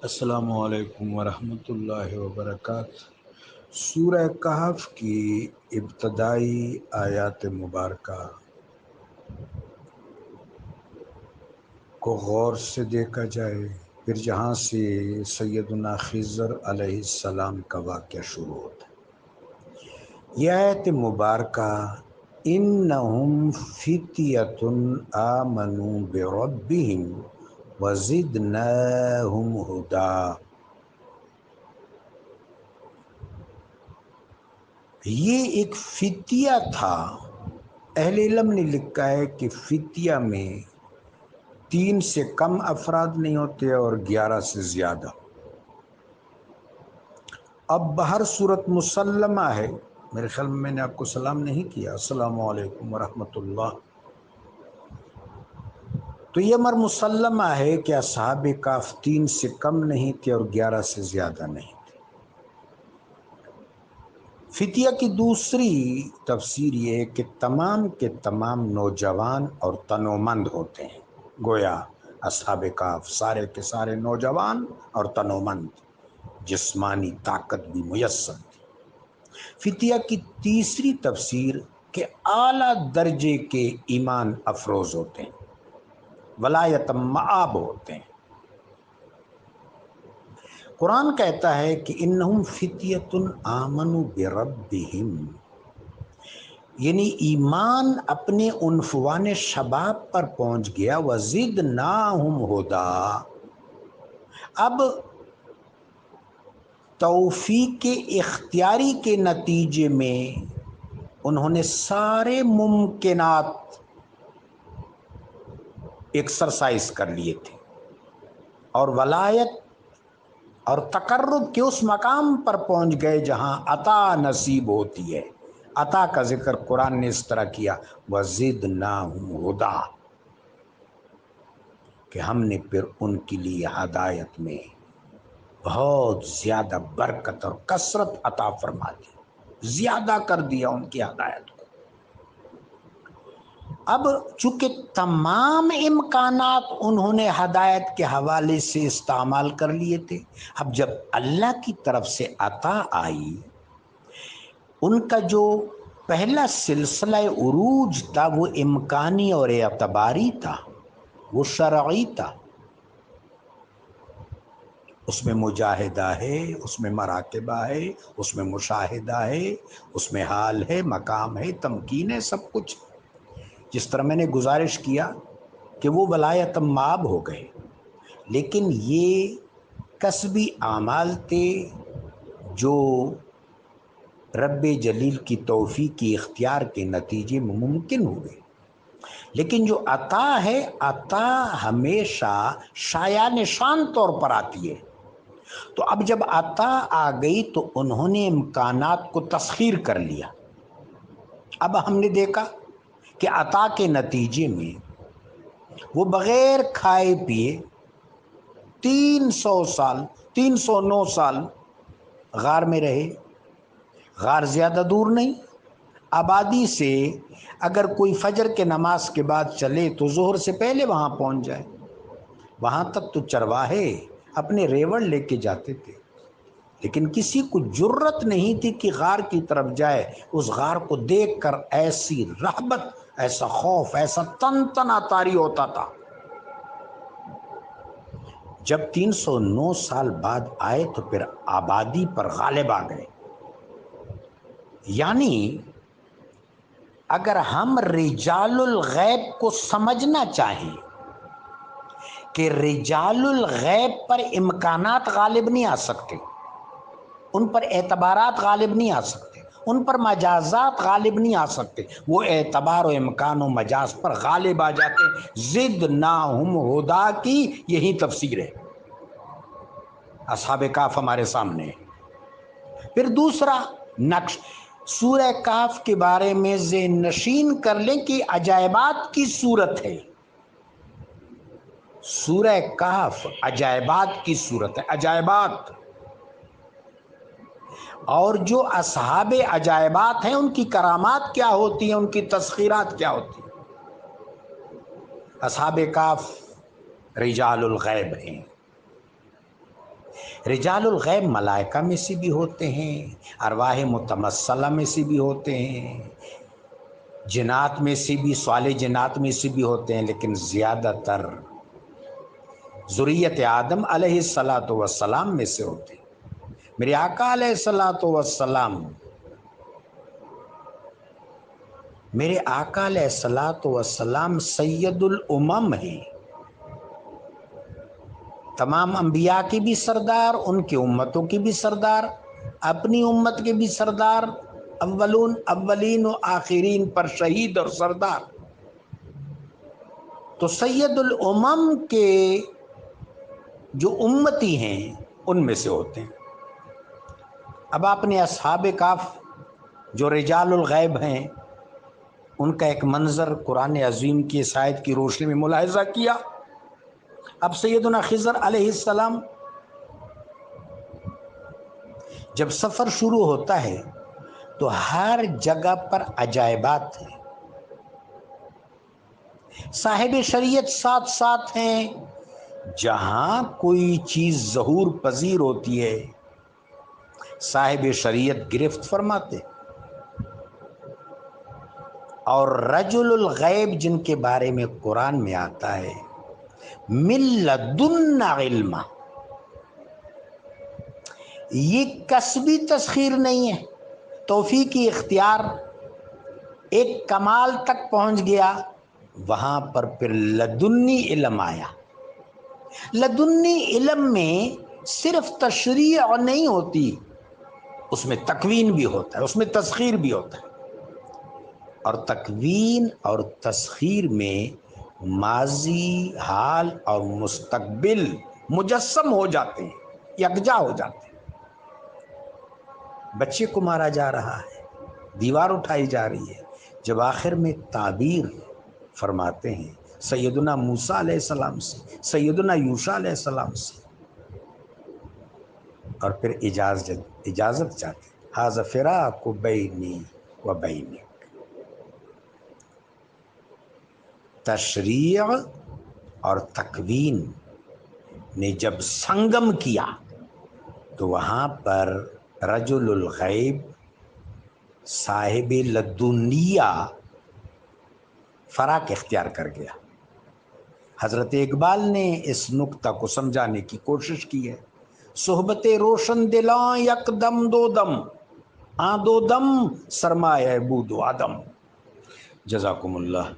السلام علیکم ورحمۃ اللہ وبرکاتہ۔ سورہ کہف کی ابتدائی آیات مبارکہ کو غور سے دیکھا جائے، پھر جہاں سے سیدنا خضر علیہ السلام کا واقعہ شروع ہوتا ہے۔ یہ آیت مبارکہ انہم فتیۃ آمنوا بربہم وزدناہم ہدا، یہ ایک فتیہ تھا۔ اہل علم نے لکھا ہے کہ فتیہ میں 3 سے کم افراد نہیں ہوتے اور 11 سے زیادہ۔ اب بہر صورت مسلمہ ہے، میرے خیال میں نے آپ کو سلام نہیں کیا، السلام علیکم ورحمۃ اللہ۔ تو یہ امر مسلمہ ہے کہ اصحاب کہف 3 سے کم نہیں تھے اور 11 سے زیادہ نہیں تھے۔ فتیہ کی دوسری تفسیر یہ ہے کہ تمام کے تمام نوجوان اور تنومند ہوتے ہیں، گویا اصحاب کہف سارے کے سارے نوجوان اور تنومند، جسمانی طاقت بھی میسر تھی۔ فتیہ کی تیسری تفسیر کہ اعلیٰ درجے کے ایمان افروز ہوتے ہیں، ولایت مآب ہوتے ہیں۔ قرآن کہتا ہے کہ انہم فتیۃ آمنوا بربہم، یعنی ایمان اپنے عنفوان شباب پر پہنچ گیا، وزدناہم ہدا۔ اب توفیق اختیاری کے نتیجے میں انہوں نے سارے ممکنات ایکسرسائز کر لیے تھے، اور ولایت اور تقرب کے اس مقام پر پہنچ گئے جہاں عطا نصیب ہوتی ہے۔ عطا کا ذکر قرآن نے اس طرح کیا، وزدناہم ہدا، کہ ہم نے پھر ان کے لیے ہدایت میں بہت زیادہ برکت اور کثرت عطا فرما دی، زیادہ کر دیا ان کی ہدایت کو۔ اب چونکہ تمام امکانات انہوں نے ہدایت کے حوالے سے استعمال کر لیے تھے، اب جب اللہ کی طرف سے عطا آئی، ان کا جو پہلا سلسلہ عروج تھا وہ امکانی اور اعتباری تھا، وہ شرعی تھا۔ اس میں مجاہدہ ہے، اس میں مراقبہ ہے، اس میں مشاہدہ ہے، اس میں حال ہے، مقام ہے، تمکین ہے، سب کچھ۔ جس طرح میں نے گزارش کیا کہ وہ ولایت مآب ہو گئے، لیکن یہ کسبی اعمال تھے جو رب جلیل کی توفیق کی اختیار کے نتیجے میں ممکن ہوئے۔ لیکن جو عطا ہے، عطا ہمیشہ شایع نشان طور پر آتی ہے۔ تو اب جب عطا آ گئی تو انہوں نے امکانات کو تسخیر کر لیا۔ اب ہم نے دیکھا کہ عطا کے نتیجے میں وہ بغیر کھائے پیے 309 سال غار میں رہے۔ غار زیادہ دور نہیں، آبادی سے اگر کوئی فجر کے نماز کے بعد چلے تو ظہر سے پہلے وہاں پہنچ جائے۔ وہاں تک تو چرواہے اپنے ریوڑ لے کے جاتے تھے، لیکن کسی کو جرت نہیں تھی کہ غار کی طرف جائے۔ اس غار کو دیکھ کر ایسی رہبت، ایسا خوف، ایسا تن تنا طاری ہوتا تھا۔ جب 309 سال بعد آئے تو پھر آبادی پر غالب آ گئے۔ یعنی اگر ہم رجال الغیب کو سمجھنا چاہیں کہ رجال الغیب پر امکانات غالب نہیں آ سکتے، ان پر اعتبارات غالب نہیں آ سکتے، ان پر مجازات غالب نہیں آ سکتے، وہ اعتبار و امکان و مجاز پر غالب آ جاتے۔ زدناہم ہدا کی یہی تفسیر ہے، اصحاب کہف ہمارے سامنے ہے۔ پھر دوسرا نقش سورہ کہف کے بارے میں ذہن نشین کر لیں کہ عجائبات کی صورت ہے۔ سورہ کہف عجائبات کی صورت ہے، عجائبات۔ اور جو اصحاب عجائبات ہیں ان کی کرامات کیا ہوتی ہیں، ان کی تسخیرات کیا ہوتی ہیں۔ اصحاب کہف رجال الغیب ہیں، رجال الغیب ملائکہ میں سے بھی ہوتے ہیں، ارواح متمثلہ میں سے بھی ہوتے ہیں، جنات میں سے بھی، صالح جنات میں سے بھی ہوتے ہیں، لیکن زیادہ تر ذریت آدم علیہ الصلاۃ والسلام میں سے ہوتے ہیں۔ میرے آقا علیہ الصلاۃ والسلام، میرے آقا علیہ الصلاۃ والسلام سید الامم ہیں، تمام انبیاء کی بھی سردار، ان کی امتوں کی بھی سردار، اپنی امت کے بھی سردار، اولین و آخرین پر شہید اور سردار۔ تو سید الامم کے جو امتی ہیں ان میں سے ہوتے ہیں۔ اب آپ نے اصحاب کہف جو رجال الغیب ہیں ان کا ایک منظر قرآن عظیم کی اس آیت کی روشنی میں ملاحظہ کیا۔ اب سیدنا خضر علیہ السلام جب سفر شروع ہوتا ہے تو ہر جگہ پر عجائبات ہیں، صاحب شریعت ساتھ ساتھ ہیں، جہاں کوئی چیز ظہور پذیر ہوتی ہے صاحب شریعت گرفت فرماتے، اور رجل الغیب جن کے بارے میں قرآن میں آتا ہے من لدن علم، یہ کسبی تسخیر نہیں ہے، توفیقی اختیار، ایک کمال تک پہنچ گیا، وہاں پر پھر لدنی علم آیا۔ لدنی علم میں صرف تشریع نہیں ہوتی، اس میں تکوین بھی ہوتا ہے، اس میں تسخیر بھی ہوتا ہے، اور تکوین اور تسخیر میں ماضی، حال اور مستقبل مجسم ہو جاتے ہیں، یکجا ہو جاتے ہیں۔ بچے کو مارا جا رہا ہے، دیوار اٹھائی جا رہی ہے، جب آخر میں تعبیر فرماتے ہیں سیدنا موسیٰ علیہ السلام سے، سیدنا یوشع علیہ السلام سے، اور پھر اجازت چاہتے ہیں، ھذا فراق بینی و بینک۔ تشریع اور تکوین نے جب سنگم کیا تو وہاں پر رجل الغیب صاحب لدنیہ فراق اختیار کر گیا۔ حضرت اقبال نے اس نکتہ کو سمجھانے کی کوشش کی ہے، صحبت روشن دلاں یک دم دو دم، دو دم سرمایہ بود و عدم۔ جزاکم اللہ۔